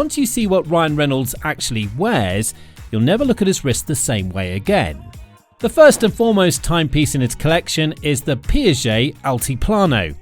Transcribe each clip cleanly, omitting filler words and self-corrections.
Once you see what Ryan Reynolds actually wears, you'll never look at his wrist the same way again. The first and foremost timepiece in its collection is the Piaget Altiplano.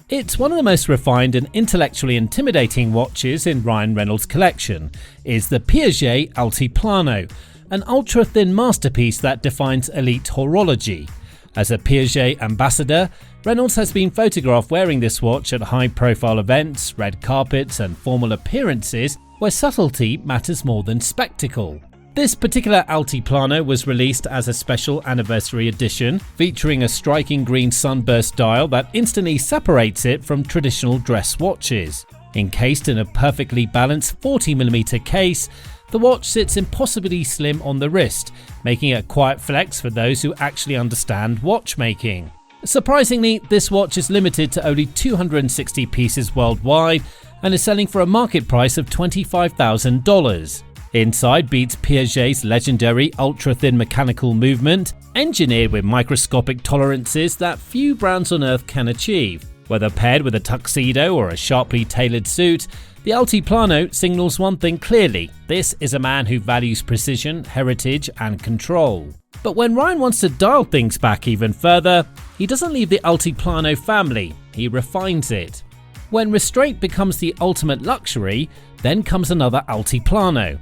It's one of the most refined and intellectually intimidating watches in Ryan Reynolds' collection, is the Piaget Altiplano, an ultra-thin masterpiece that defines elite horology. As a Piaget ambassador, Reynolds has been photographed wearing this watch at high-profile events, red carpets and formal appearances where subtlety matters more than spectacle. This particular Altiplano was released as a special anniversary edition, featuring a striking green sunburst dial that instantly separates it from traditional dress watches. Encased in a perfectly balanced 40mm case, the watch sits impossibly slim on the wrist, making it a quiet flex for those who actually understand watchmaking. Surprisingly, this watch is limited to only 260 pieces worldwide and is selling for a market price of $25,000. Inside beats Piaget's legendary ultra-thin mechanical movement, engineered with microscopic tolerances that few brands on earth can achieve. Whether paired with a tuxedo or a sharply tailored suit, the Altiplano signals one thing clearly: this is a man who values precision, heritage and control. But when Ryan wants to dial things back even further, he doesn't leave the Altiplano family, he refines it. When restraint becomes the ultimate luxury, then comes another Altiplano.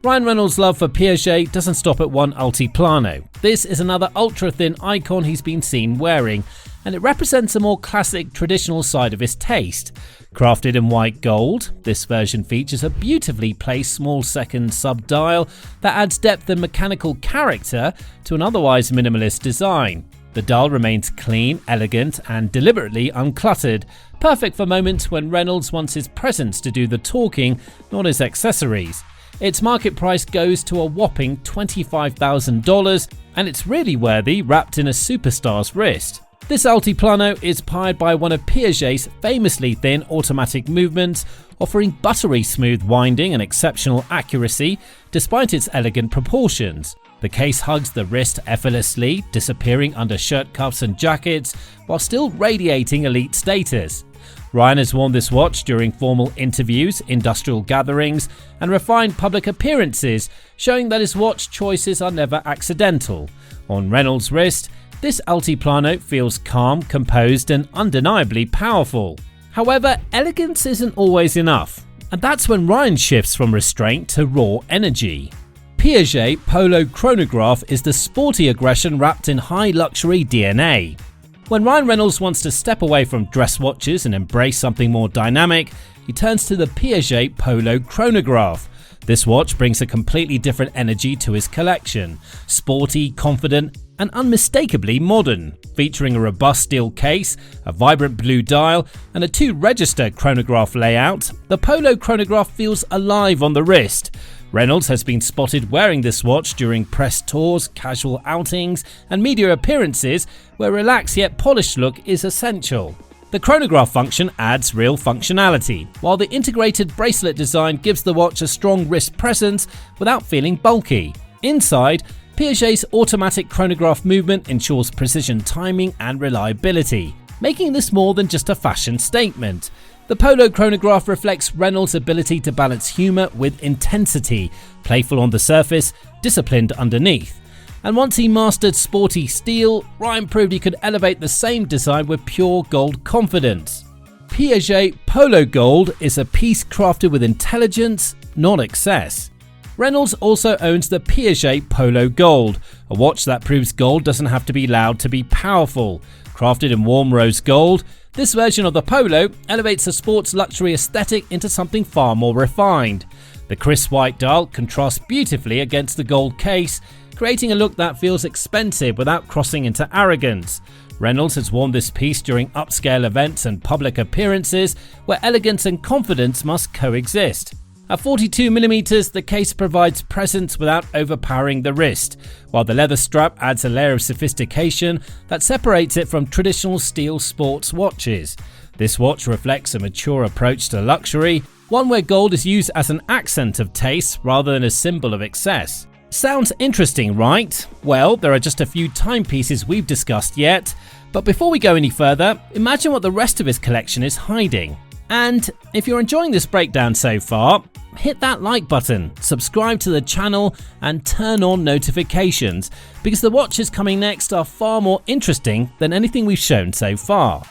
Ryan Reynolds' love for Piaget doesn't stop at one Altiplano. This is another ultra-thin icon he's been seen wearing, and it represents a more classic, traditional side of his taste. Crafted in white gold, this version features a beautifully placed small second sub-dial that adds depth and mechanical character to an otherwise minimalist design. The dial remains clean, elegant and deliberately uncluttered, perfect for moments when Reynolds wants his presence to do the talking, not his accessories. Its market price goes to a whopping $25,000, and it's really worthy wrapped in a superstar's wrist. This Altiplano is powered by one of Piaget's famously thin automatic movements, offering buttery smooth winding and exceptional accuracy despite its elegant proportions. The case hugs the wrist effortlessly, disappearing under shirt cuffs and jackets while still radiating elite status. Ryan has worn this watch during formal interviews, industrial gatherings and refined public appearances, showing that his watch choices are never accidental. On Reynolds' wrist, this Altiplano feels calm, composed and undeniably powerful. However, elegance isn't always enough, and that's when Ryan shifts from restraint to raw energy. Piaget Polo Chronograph is the sporty aggression wrapped in high luxury DNA. When Ryan Reynolds wants to step away from dress watches and embrace something more dynamic, he turns to the Piaget Polo Chronograph. This watch brings a completely different energy to his collection, sporty, confident and unmistakably modern. Featuring a robust steel case, a vibrant blue dial and a 2-register chronograph layout, the Polo Chronograph feels alive on the wrist. Reynolds has been spotted wearing this watch during press tours, casual outings and media appearances where a relaxed yet polished look is essential. The chronograph function adds real functionality, while the integrated bracelet design gives the watch a strong wrist presence without feeling bulky. Inside, Piaget's automatic chronograph movement ensures precision timing and reliability, making this more than just a fashion statement. The Polo Chronograph reflects Reynolds' ability to balance humour with intensity, playful on the surface, disciplined underneath. And once he mastered sporty steel, Ryan proved he could elevate the same design with pure gold confidence. Piaget Polo Gold is a piece crafted with intelligence, not excess. Reynolds also owns the Piaget Polo Gold, a watch that proves gold doesn't have to be loud to be powerful. Crafted in warm rose gold, this version of the Polo elevates the sports luxury aesthetic into something far more refined. The crisp white dial contrasts beautifully against the gold case, creating a look that feels expensive without crossing into arrogance. Reynolds has worn this piece during upscale events and public appearances where elegance and confidence must coexist. At 42mm, the case provides presence without overpowering the wrist, while the leather strap adds a layer of sophistication that separates it from traditional steel sports watches. This watch reflects a mature approach to luxury, one where gold is used as an accent of taste rather than a symbol of excess. Sounds interesting, right? Well, there are just a few timepieces we've discussed yet, but before we go any further, imagine what the rest of his collection is hiding. And if you're enjoying this breakdown so far, hit that like button, subscribe to the channel and turn on notifications, because the watches coming next are far more interesting than anything we've shown so far.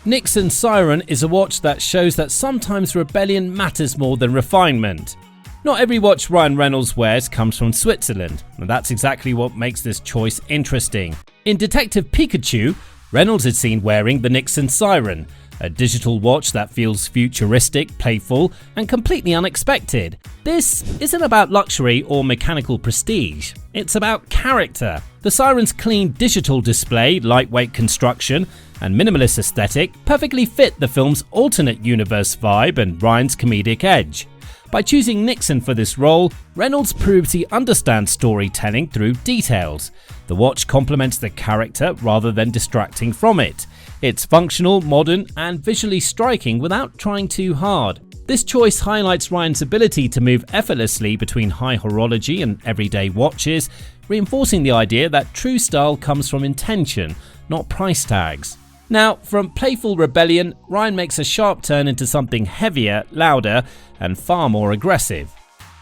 Nixon Siren is a watch that shows that sometimes rebellion matters more than refinement. Not every watch Ryan Reynolds wears comes from Switzerland, and that's exactly what makes this choice interesting. In Detective Pikachu, Reynolds is seen wearing the Nixon Siren, a digital watch that feels futuristic, playful, and completely unexpected. This isn't about luxury or mechanical prestige, it's about character. The Siren's clean digital display, lightweight construction, and minimalist aesthetic perfectly fit the film's alternate universe vibe and Ryan's comedic edge. By choosing Nixon for this role, Reynolds proves he understands storytelling through details. The watch complements the character rather than distracting from it. It's functional, modern, and visually striking without trying too hard. This choice highlights Ryan's ability to move effortlessly between high horology and everyday watches, reinforcing the idea that true style comes from intention, not price tags. Now, from playful rebellion, Ryan makes a sharp turn into something heavier, louder, and far more aggressive.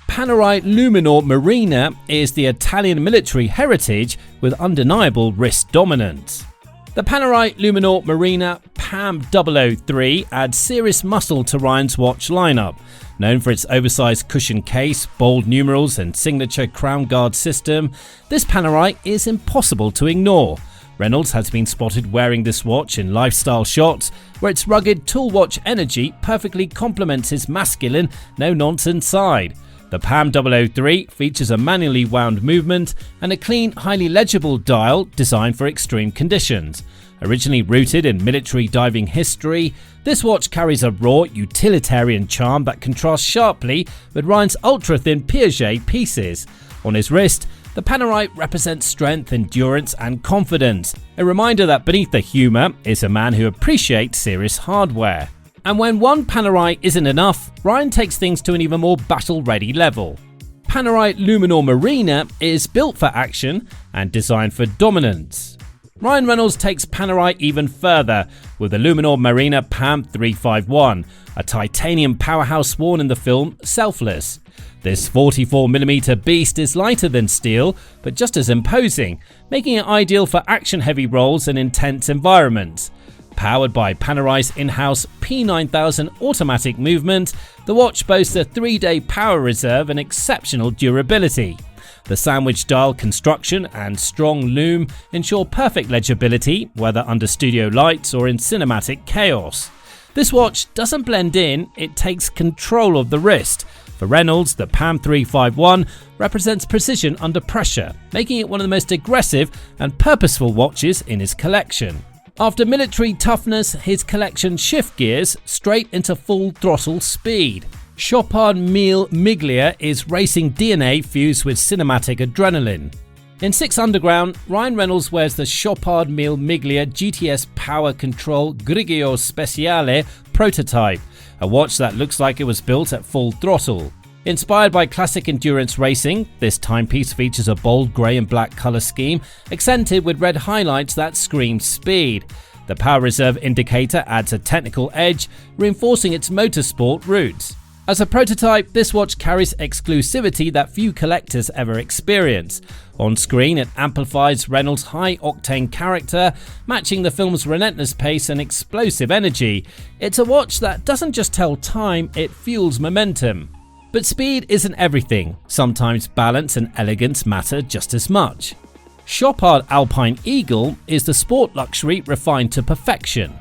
Panerai Luminor Marina is the Italian military heritage with undeniable wrist dominance. The Panerai Luminor Marina PAM 003 adds serious muscle to Ryan's watch lineup. Known for its oversized cushion case, bold numerals, and signature crown guard system, this Panerai is impossible to ignore. Reynolds has been spotted wearing this watch in lifestyle shots, where its rugged tool watch energy perfectly complements his masculine, no-nonsense side. The PAM 003 features a manually wound movement and a clean, highly legible dial designed for extreme conditions. Originally rooted in military diving history, this watch carries a raw, utilitarian charm that contrasts sharply with Ryan's ultra-thin Piaget pieces. On his wrist, the Panerai represents strength, endurance, and confidence, a reminder that beneath the humour is a man who appreciates serious hardware. And when one Panerai isn't enough, Ryan takes things to an even more battle-ready level. Panerai Luminor Marina is built for action and designed for dominance. Ryan Reynolds takes Panerai even further with the Luminor Marina PAM 351, a titanium powerhouse worn in the film Selfless. This 44mm beast is lighter than steel, but just as imposing, making it ideal for action-heavy roles and intense environments. Powered by Panerai's in-house P9000 automatic movement, the watch boasts a 3-day power reserve and exceptional durability. The sandwich dial construction and strong loom ensure perfect legibility, whether under studio lights or in cinematic chaos. This watch doesn't blend in, it takes control of the wrist. For Reynolds, the PAM 351 represents precision under pressure, making it one of the most aggressive and purposeful watches in his collection. After military toughness, his collection shift gears straight into full throttle speed. Chopard Mille Miglia is racing DNA fused with cinematic adrenaline. In 6 Underground, Ryan Reynolds wears the Chopard Mille Miglia GTS Power Control Grigio Speciale prototype, a watch that looks like it was built at full throttle. Inspired by classic endurance racing, this timepiece features a bold grey and black colour scheme, accented with red highlights that scream speed. The power reserve indicator adds a technical edge, reinforcing its motorsport roots. As a prototype, this watch carries exclusivity that few collectors ever experience. On screen, it amplifies Reynolds' high-octane character, matching the film's relentless pace and explosive energy. It's a watch that doesn't just tell time, it fuels momentum. But speed isn't everything. Sometimes balance and elegance matter just as much. Chopard Alpine Eagle is the sport luxury refined to perfection.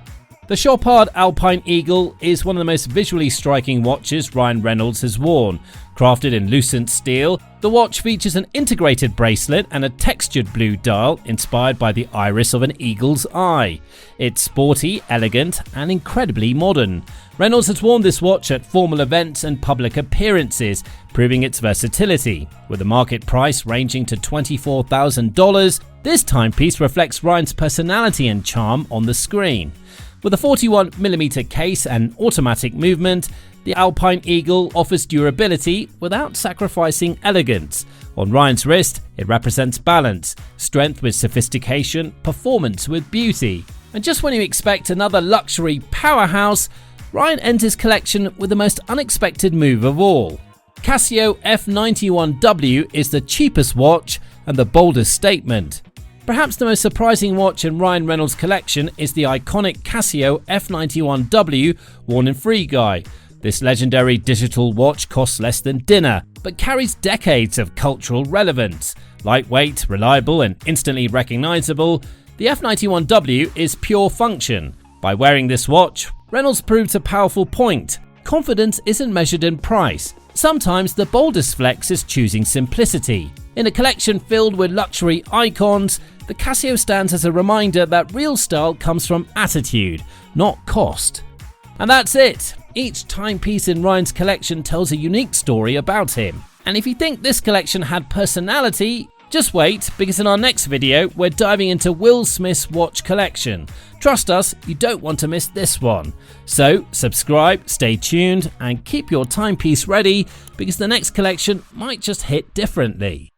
The Chopard Alpine Eagle is one of the most visually striking watches Ryan Reynolds has worn. Crafted in lucent steel, the watch features an integrated bracelet and a textured blue dial inspired by the iris of an eagle's eye. It's sporty, elegant, and incredibly modern. Reynolds has worn this watch at formal events and public appearances, proving its versatility. With the market price ranging to $24,000, this timepiece reflects Ryan's personality and charm on the screen. With a 41mm case and automatic movement, the Alpine Eagle offers durability without sacrificing elegance. On Ryan's wrist, it represents balance, strength with sophistication, performance with beauty. And just when you expect another luxury powerhouse, Ryan ends his collection with the most unexpected move of all. Casio F91W is the cheapest watch and the boldest statement. Perhaps the most surprising watch in Ryan Reynolds' collection is the iconic Casio F91W worn in Free Guy. This legendary digital watch costs less than dinner, but carries decades of cultural relevance. Lightweight, reliable and instantly recognizable, the F91W is pure function. By wearing this watch, Reynolds proves a powerful point. Confidence isn't measured in price. Sometimes the boldest flex is choosing simplicity. In a collection filled with luxury icons, the Casio stands as a reminder that real style comes from attitude, not cost. And that's it. Each timepiece in Ryan's collection tells a unique story about him. And if you think this collection had personality, just wait, because in our next video we're diving into Will Smith's watch collection. Trust us, you don't want to miss this one. So subscribe, stay tuned and keep your timepiece ready, because the next collection might just hit differently.